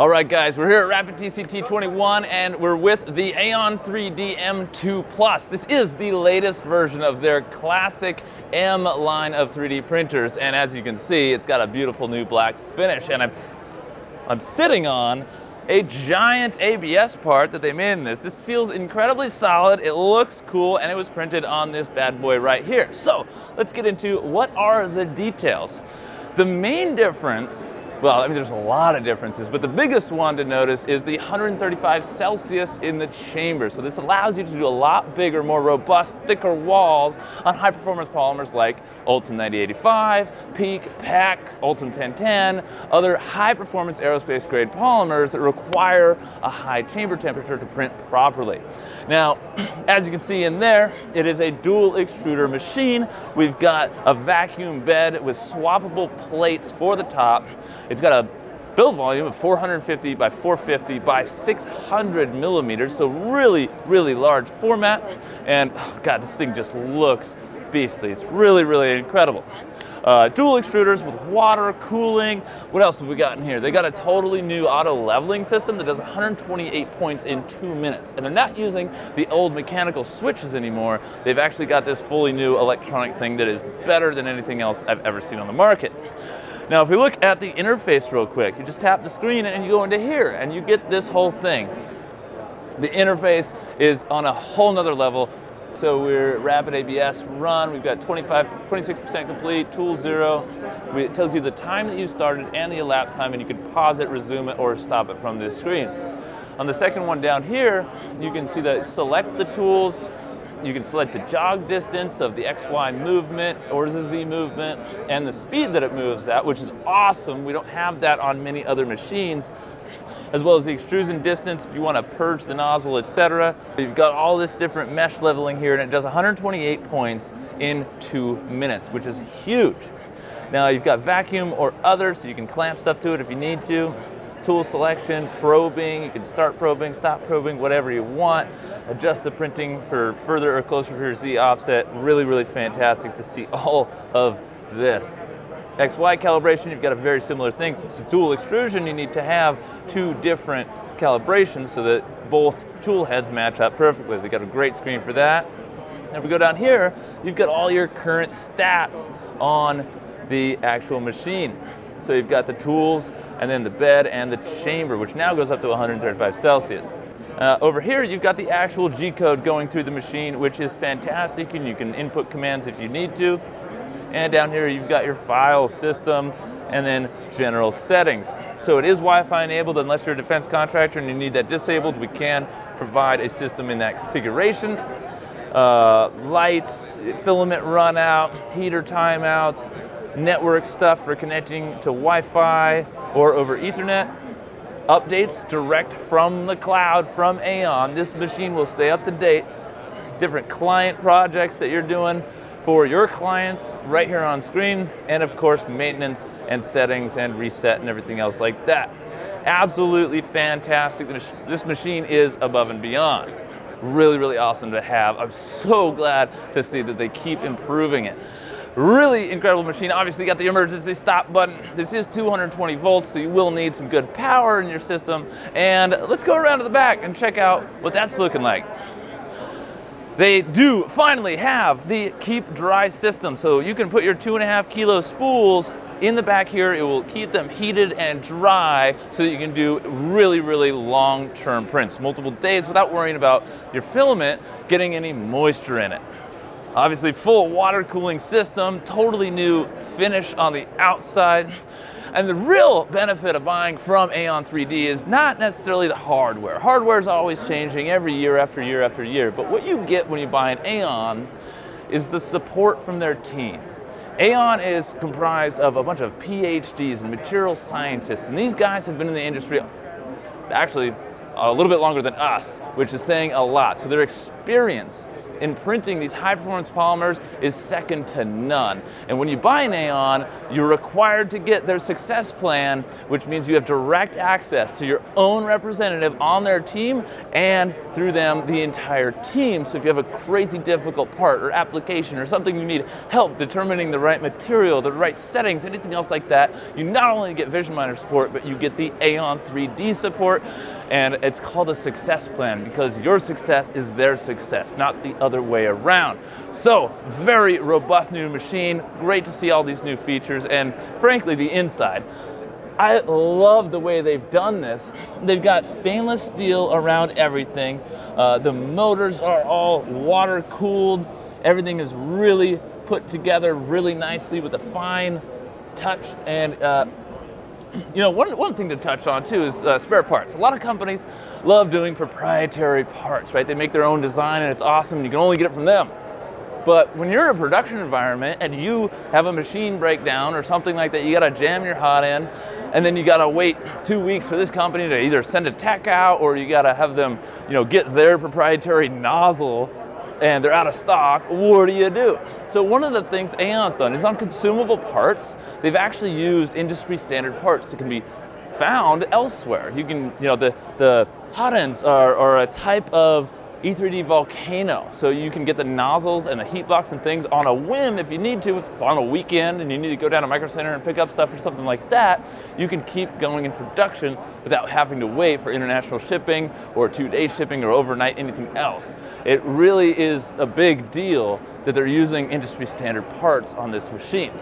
All right, guys, we're here at Rapid TCT 21, and we're with the AON3D M2 Plus. This is the latest version of their classic M line of 3D printers, and as you can see, it's got a beautiful new black finish. And I'm sitting on a giant ABS part that they made in this. This feels incredibly solid, it looks cool, and it was printed on this bad boy right here. So let's get into what are the details. The main difference, well, I mean, there's a lot of differences, but the biggest one to notice is the 135 Celsius in the chamber. So this allows you to do a lot bigger, more robust, thicker walls on high-performance polymers like Ultem 9085, Peak, PAC, Ultem 1010, other high-performance aerospace-grade polymers that require a high chamber temperature to print properly. Now, as you can see in there, it is a dual extruder machine. We've got a vacuum bed with swappable plates for the top. It's got a build volume of 450 by 450 by 600 millimeters, so really, really large format. And oh God, this thing just looks beastly. It's really, really incredible. Dual extruders with water cooling. What else have we got in here? They got a totally new auto leveling system that does 128 points in 2 minutes. And they're not using the old mechanical switches anymore. They've actually got this fully new electronic thing that is better than anything else I've ever seen on the market. Now, if we look at the interface real quick, you just tap the screen and you go into here and you get this whole thing. The interface is on a whole nother level. So we're Rapid ABS run, we've got 26% complete, tool 0. It tells you the time that you started and the elapsed time, and you can pause it, resume it, or stop it from this screen. On the second one down here, you can see that select the tools, you can select the jog distance of the XY movement or the Z movement, and the speed that it moves at, which is awesome. We don't have that on many other machines. As well as the extrusion distance if you want to purge the nozzle, etc. You've got all this different mesh leveling here, and it does 128 points in 2 minutes, which is huge. Now you've got vacuum or other, so you can clamp stuff to it if you need to. Tool selection, probing, you can start probing, stop probing, whatever you want. Adjust the printing for further or closer for your Z offset. Really, really fantastic to see all of this. XY calibration, you've got a very similar thing. Since it's dual extrusion, you need to have 2 different calibrations so that both tool heads match up perfectly. They've got a great screen for that. And if we go down here, you've got all your current stats on the actual machine. So you've got the tools, and then the bed and the chamber, which now goes up to 135 Celsius. Over here, you've got the actual G-code going through the machine, which is fantastic, and you can input commands if you need to. And down here, you've got your file system and then general settings. So it is Wi-Fi enabled unless you're a defense contractor and you need that disabled. We can provide a system in that configuration. Lights, filament run out, heater timeouts, network stuff for connecting to Wi-Fi or over Ethernet. Updates direct from the cloud, from AON. This machine will stay up to date. Different client projects that you're doing for your clients right here on screen, and of course maintenance and settings and reset and everything else like that. Absolutely fantastic. This machine is above and beyond. Really, really awesome to have. I'm so glad to see that they keep improving it. Really incredible machine. Obviously, you got the emergency stop button. This is 220 volts, so you will need some good power in your system. And let's go around to the back and check out what that's looking like. They do finally have the keep dry system, so you can put your 2.5 kilo spools in the back here. It will keep them heated and dry so that you can do really, really long-term prints, multiple days without worrying about your filament getting any moisture in it. Obviously, full water cooling system, totally new finish on the outside. And the real benefit of buying from AON3D is not necessarily the hardware. Hardware is always changing every year after year after year, but what you get when you buy an AON is the support from their team. AON is comprised of a bunch of PhDs and material scientists, and these guys have been in the industry actually a little bit longer than us, which is saying a lot. So their experience in printing these high-performance polymers is second to none. And when you buy an AON, you're required to get their success plan, which means you have direct access to your own representative on their team, and through them, the entire team. So if you have a crazy difficult part or application or something you need help determining the right material, the right settings, anything else like that, you not only get VisionMiner support, but you get the AON3D support. And it's called a success plan because your success is their success, not the other way around. So, very robust new machine, great to see all these new features, and frankly, the inside. I love the way they've done this. They've got stainless steel around everything. The motors are all water cooled. Everything is really put together really nicely with a fine touch. And you know, one thing to touch on too is spare parts. A lot of companies love doing proprietary parts, right? They make their own design and it's awesome and you can only get it from them. But when you're in a production environment and you have a machine breakdown or something like that, you gotta jam your hot end, and then you gotta wait 2 weeks for this company to either send a tech out or you gotta have them, you know, get their proprietary nozzle and they're out of stock. What do? So one of the things AON's done is on consumable parts, they've actually used industry standard parts that can be found elsewhere. You can, you know, the hot ends are a type of E3D volcano. So you can get the nozzles and the heat blocks and things on a whim if you need to. If it's on a weekend and you need to go down to Micro Center and pick up stuff or something like that, you can keep going in production without having to wait for international shipping or 2-day shipping or overnight anything else. It really is a big deal that they're using industry standard parts on this machine.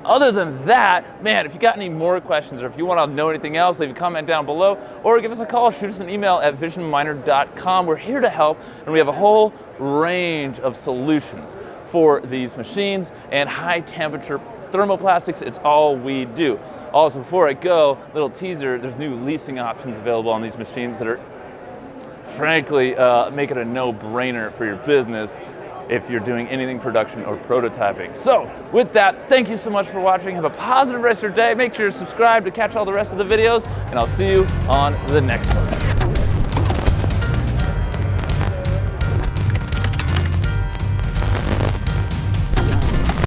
Other than that, man, if you got any more questions or if you want to know anything else, leave a comment down below or give us a call, shoot us an email at visionminer.com. We're here to help, and we have a whole range of solutions for these machines, and high temperature thermoplastics, it's all we do. Also, before I go, little teaser, there's new leasing options available on these machines that are frankly make it a no-brainer for your business if you're doing anything production or prototyping. So with that, thank you so much for watching. Have a positive rest of your day. Make sure you're subscribed to catch all the rest of the videos, and I'll see you on the next one.